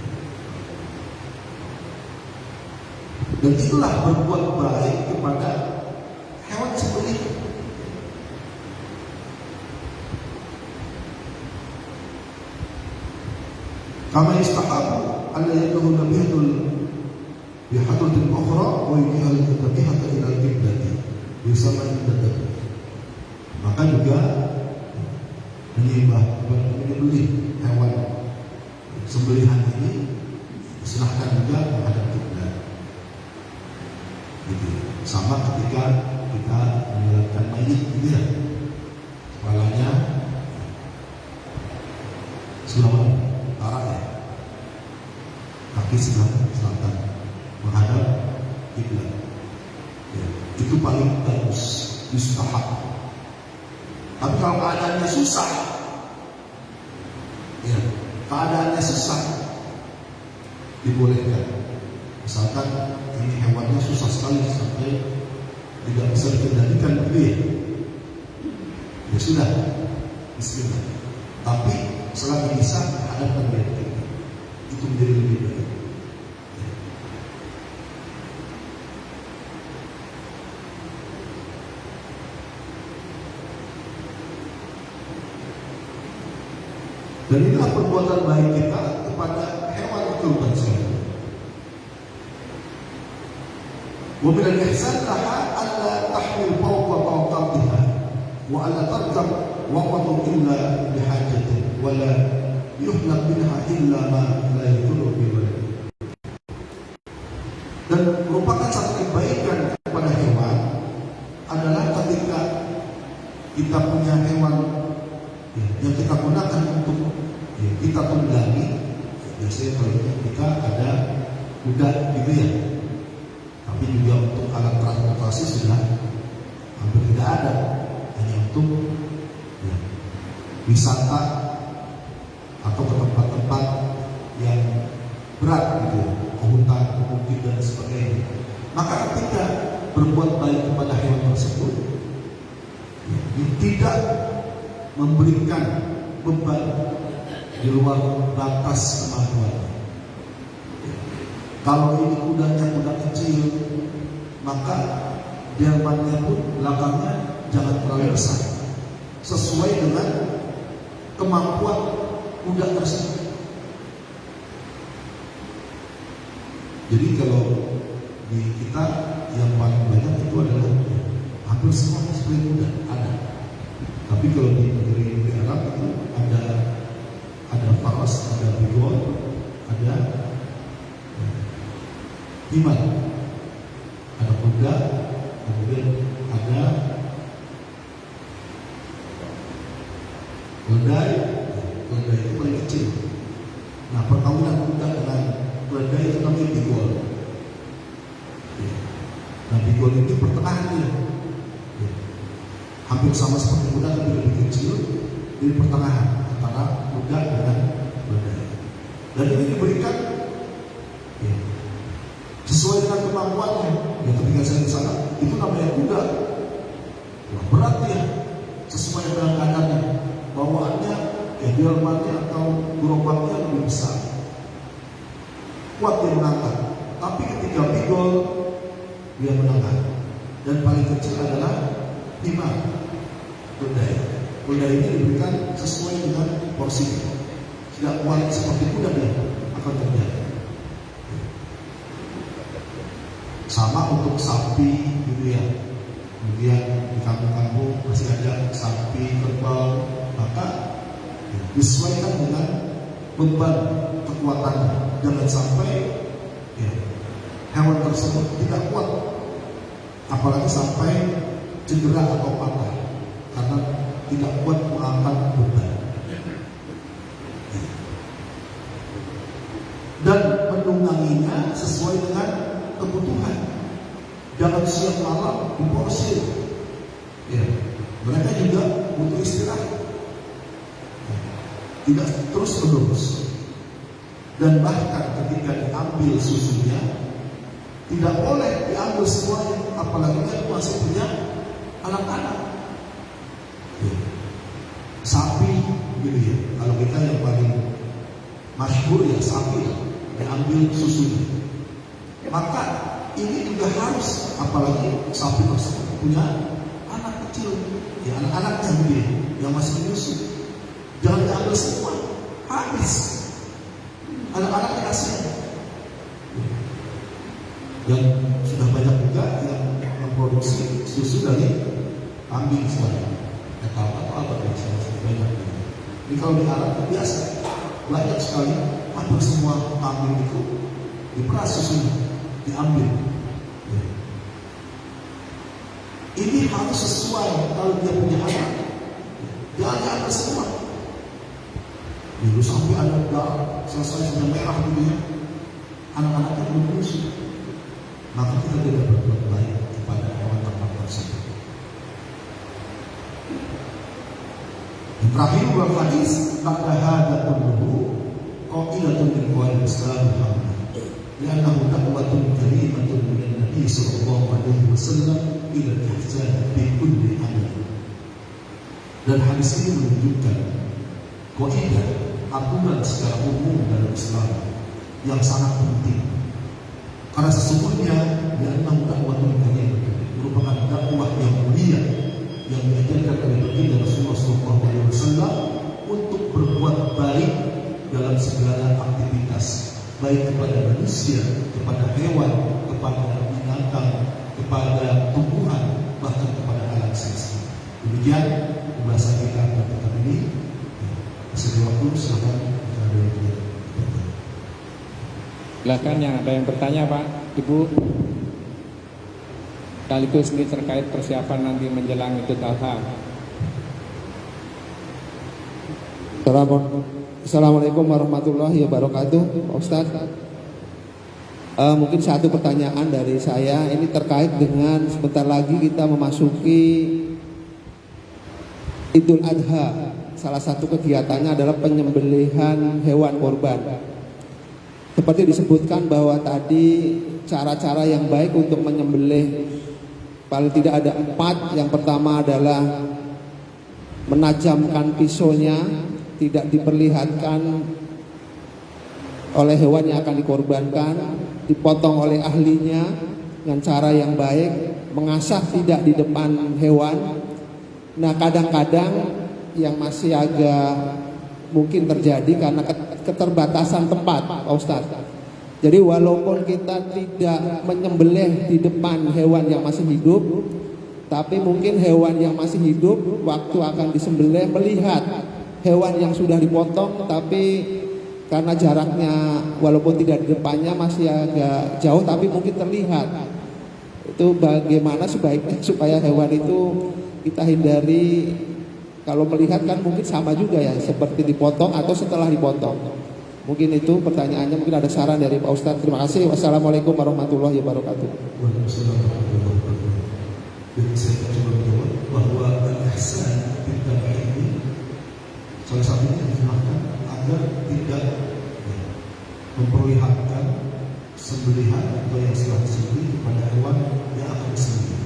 S2: Dan itulah berbuat baik kepada hewan sembelih. Kama istahabu alla yadahu nabiyatul bihadratil ukhra wa yujihal tabihata ila al-qiblati bersama ibadah. Maka juga menyembelih hewan sembelihan ini silahkan juga menghadap kiblat. Gitu. Sama ketika kita menyolatkan mayit, gitu ya, kepalanya sebelah utara ya, kaki sebelah selatan menghadap kiblat. Ya, itu paling bagus, mustahab. Tapi kalau keadaannya susah, ya, keadaannya susah, dibolehkan. Misalkan ini hewannya susah sekali sampai tidak bisa dikendalikan, begitu ya, ya sudah, bismillah. Tapi selagi bisa hadapkan dia, itu menjadi lebih baik. Dan inilah perbuatan baik kita kepada hewan itu sekalian. Wa min al-ihsan laha alla tahmil fawqa fawqatiha wa alla tarkab waqtu illa bihajatin wa la yuhlaq minha illa ma la yadurru bi walad. Dan merupakan satu kebaikan kepada hewan adalah ketika kita punya hewan yang kita gunakan untuk kita tunggangi. Biasanya kalau kita ada kuda gitu ya, tapi juga untuk alat transportasi sudah hampir tidak ada, hanya untuk ya, wisata atau ke tempat-tempat yang berat gitu, ke hutan, ke bukit dan sebagainya. Maka ketika berbuat baik kepada hewan tersebut, ya, tidak memberikan beban di luar batas kemampuan. Kalau ini kudanya kuda kecil, maka delmannya pun belakangnya jangan terlalu besar, sesuai dengan kemampuan kuda tersebut. Jadi kalau di kita yang paling banyak itu adalah hampir semua seperti kuda ada. Tapi kalau di negeri Arab itu ada faras, ada bigol, ada himar, ada kuda, kemudian ada keledai. Keledai itu paling kecil. Nah, perkawinan kuda dengan keledai itu namanya bigol. Nah, bigol itu pertengahannya, hampir sama seperti kuda tapi lebih kecil, di pertengahan antara kuda dengan keledai. Dan ini diberikan ya, sesuai dengan kemampuannya. Ya, ketika saya di sana, itu namanya kuda. Wah, berat ya, sesuai dengan kadarnya. Bawaannya, ya delmannya atau gerobaknya lebih besar. Kuat dia mengangkat. Tapi ketika bigol, dia menengah. Dan paling kecil adalah himar, keledai. Keledai ini diberikan sesuai dengan porsinya. Tidak kuat seperti kuda dia akan terjadi. Sama untuk sapi gitu ya. Kemudian di kampung-kampung masih ada sapi, kerbau, maka disesuaikan dengan beban kekuatannya. Jangan sampai ya, hewan tersebut tidak kuat, apalagi sampai cedera atau patah karena tidak kuat mengangkat beban. dan menungganginya sesuai dengan kebutuhan. Jangan siang malam diporsir. Ya, mereka juga butuh istirahat. Tidak terus menerus. Dan bahkan ketika diambil susunya, tidak boleh diambil semuanya, apalagi dia masih punya anak-anak. Ya. Sapi, gitu ya. Kalau kita yang paling masyhur ya sapi, diambil susunya. Maka ini juga harus, apalagi sapi tersebut punya anak kecil, ya anak-anak yang gede, yang masih menyusu. Jangan diambil semua, habis. Anak-anak kasihan. Dan sudah banyak juga yang memproduksi susu dari kambing misalnya, atau apa misalnya banyak. Ini kalau di Arab biasa, banyak sekali, hampir semua kambing itu diperas susunya, diambil. Ini harus sesuai kalau dia punya anak. Jangan diambil semua. Dulu sampai ada darah selesai sudah merah gitu ya, anak-anaknya belum menyusu, maka kita tidak berbuat baik kepada orang-orang tersebut. Yang terakhir buat hadis, maka hada kulluhu qailatun min qawaid Islam Muhammad. Li'annahu da'watun karimatun min Nabi sallallahu alaihi wasallam ila al-ihsan bi kulli amal. Dan hadis ini menunjukkan kaidah aturan secara umum dalam Islam yang sangat penting. Karena sesungguhnya dianggap dakwahul karim merupakan dakwah yang mulia yang diajarkan oleh baginda Rasulullah SAW untuk berbuat baik dalam segala aktivitas, baik kepada manusia, kepada hewan, kepada binatang, kepada tumbuhan, bahkan kepada alam semesta. Demikian pembahasan kita pada kali ini. Setelah waktu silakan ada yang bertanya.
S4: Silakan yang ada yang bertanya Pak, Ibu. Sekaligus ini terkait persiapan nanti menjelang Idul Adha.
S3: Assalamualaikum warahmatullahi wabarakatuh, Pak Ustadz. Mungkin satu pertanyaan dari saya ini terkait dengan sebentar lagi kita memasuki Idul Adha. Salah satu kegiatannya adalah penyembelihan hewan korban. Seperti disebutkan bahwa tadi cara-cara yang baik untuk menyembelih paling tidak ada 4. Yang pertama adalah menajamkan pisaunya, tidak diperlihatkan oleh hewan yang akan dikorbankan, dipotong oleh ahlinya dengan cara yang baik, mengasah tidak di depan hewan. Nah, kadang-kadang yang masih agak mungkin terjadi karena keterbatasan tempat, Pak Ustadz. Jadi walaupun kita tidak menyembelih di depan hewan yang masih hidup, tapi mungkin hewan yang masih hidup waktu akan disembelih melihat hewan yang sudah dipotong, tapi karena jaraknya walaupun tidak di depannya masih agak jauh, tapi mungkin terlihat. Itu bagaimana sebaiknya supaya hewan itu kita hindari. Kalau melihat kan mungkin sama juga ya, seperti dipotong atau setelah dipotong. Mungkin itu pertanyaannya, mungkin ada saran dari Pak Ustadz. Terima kasih. Wassalamualaikum warahmatullahi wabarakatuh.
S2: Waalaikumsalam warahmatullahi wabarakatuh. Jadi saya coba menjawab bahwa al-ihsan bil ini salah satunya digunakan agar tidak memperlihatkan sembelihan atau yang setelah disembelih kepada hewan yang akan disembelih.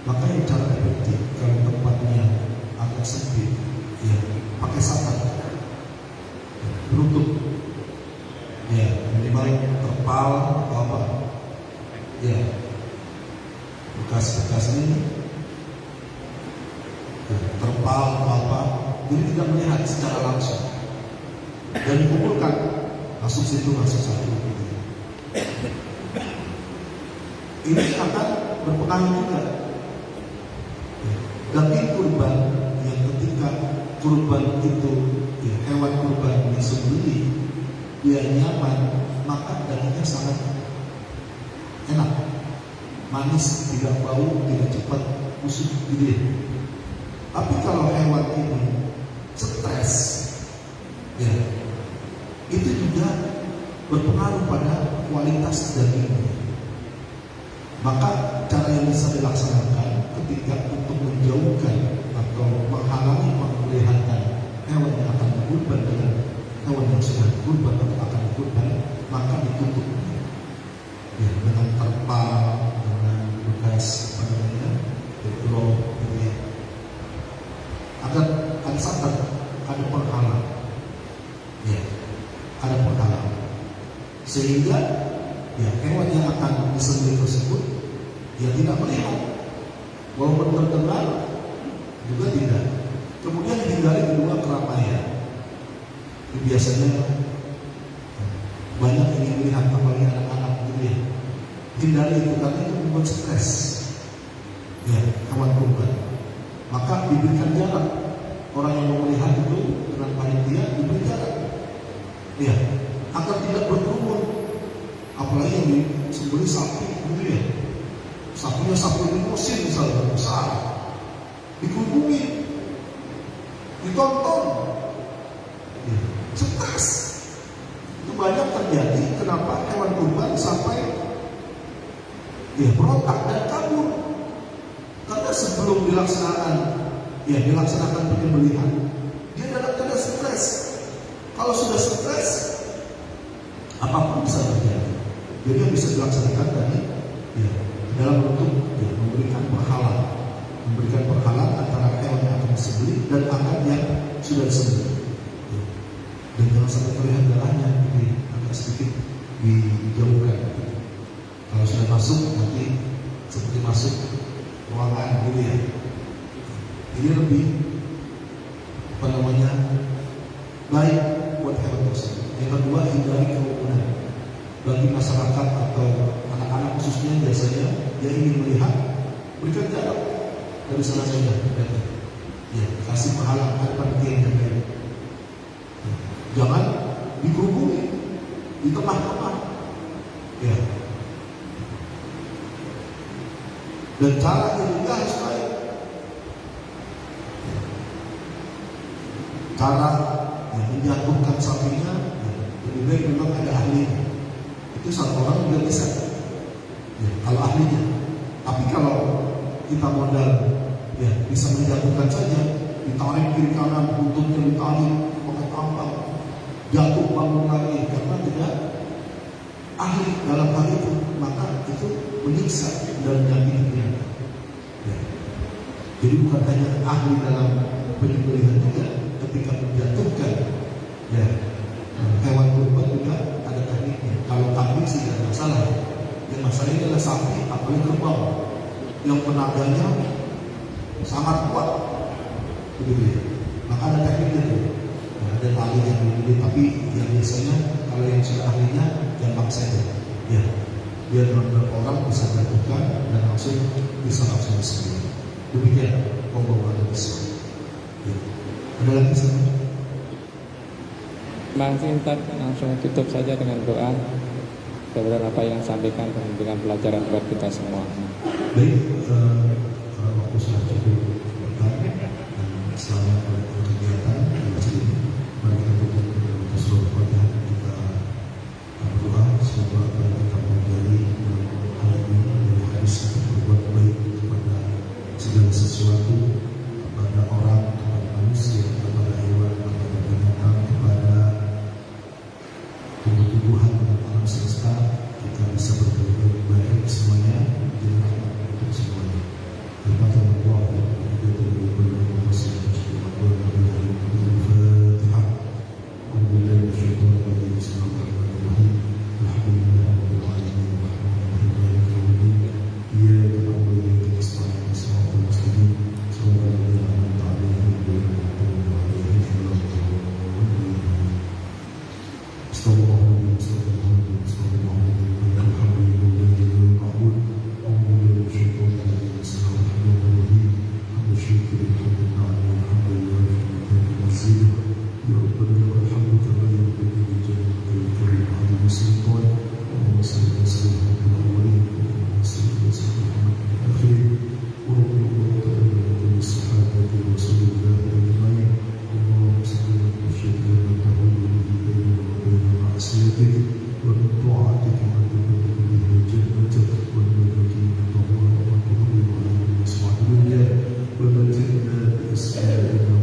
S2: Maka yang cara efektif kalau tempatnya agak sempit, ya pakai sakat, penutup, ya minimal terpal atau apa, ya bekas-bekas ini, ya, terpal atau apa, jadi tidak melihat secara langsung dan dikumpulkan, masuk situ, masuk satu. Ini akan berpengaruh juga. Daging kurban yang ketika kurban itu, ya, hewan kurban disembelih, dia nyaman, maka dagingnya sangat enak, manis, tidak bau, tidak cepat busuk gitu ya. Tapi kalau hewan ini stres, ya, itu juga berpengaruh pada kualitas dagingnya. Maka cara yang bisa dilaksanakan ketika untuk menjauhkan atau menghalangi penglihatan hewan yang akan dikurban dengan hewan yang sudah dikurban atau akan dikurban, maka ditutup ya, dengan terpal, dengan bekas backdrop gitu ya, agar ada sadar, ada penghalang ya, ada penghalang sehingga ya hewan yang akan disembelih tersebut ya tidak melihat, walaupun terdengar juga tidak. Kemudian hindari kedua keramaian. Ini biasanya banyak yang ingin melihat, apalagi anak-anak gitu ya. Hindari itu karena itu membuat stres ya hewan kurban. Maka diberikan jarak, orang yang mau melihat itu dengan panitia diberi jarak ya, agar tidak berkerumun. Apalagi yang disembelih sapi gitu ya, sapinya sapi limosin misalnya besar, dikunjungi, ditonton ya, stres. Itu banyak terjadi. Kenapa hewan kurban sampai ya berontak dan kabur? Karena sebelum dilaksanakan penyembelihan, dia dalam keadaan stres. Kalau sudah stres, apapun bisa terjadi. Jadi yang bisa dilaksanakan tadi ya, dalam bentuk ya, memberikan penghalang antara hewan yang akan disembelih dan akad yang sudah disembelih ya. Dan jangan sampai terlihat darahnya, jadi agak sedikit dijauhkan gitu. Kalau sudah masuk nanti seperti masuk ruangan gitu ya. Ini lebih baik buat hewan tersebut. Yang kedua, hindari kerumunan. Bagi masyarakat atau anak-anak khususnya biasanya yang ingin melihat, berikan jarak dari sana saja. Ya, kasih penghalang, ada panitia yang jagain. Jangan dikerumuni di tengah-tengah. Ya. Dan caranya juga harus baik. Cara menjatuhkan sapinya lebih baik memang ada ahlinya. Itu satu orang juga bisa ya, kalau ahlinya. Tapi kalau kita modal ya bisa menjatuhkan saja, ditarik kiri kanan, buntutnya ditarik pakai tampang, jatuh bangun lagi karena tidak ahli dalam hal itu, maka itu menyiksa dan menyakitinya ya. Jadi bukan hanya ahli dalam penyembelihan juga, ketika menjatuhkan ya hewan kurban juga ada tekniknya. Kalau kambing sih tidak masalah. Yang masalahnya adalah sapi, apalagi kerbau yang tenaganya sangat kuat, begitu ya. Maka ada tekniknya tuh. Nah, ada ahlinya dulu, tapi yang biasanya kalau yang sudah ahlinya gampang saja. Ya, biar beberapa orang bisa jatuhkan dan langsung bisa disembelih. Demikian pembawaan besar. Ya. Ada lagi sama?
S4: Bang Sintat langsung tutup saja dengan doa. Mudah-mudahan apa yang sampaikan dengan pelajaran buat kita semua.
S2: Baik, waktu sudah cukup berkat dan selamat berkegiatan di sini. Mari kita tutup dengan seluruh Fatihah, kita berdoa semoga apa yang kita pelajari hari ini dari hadis untuk berbuat baik kepada segala sesuatu, kepada orang, kepada manusia, kepada hewan, kepada binatang, kepada tumbuh-tumbuhan dan alam semesta, kita bisa berbuat baik semuanya menjadi rahmat untuk semuanya. Alhamdulillah, ومن طاعتك ما تبلغ به جنتك ومن اليقين ما تهون علينا مصائب الدنيا ومتعنا بأسمائنا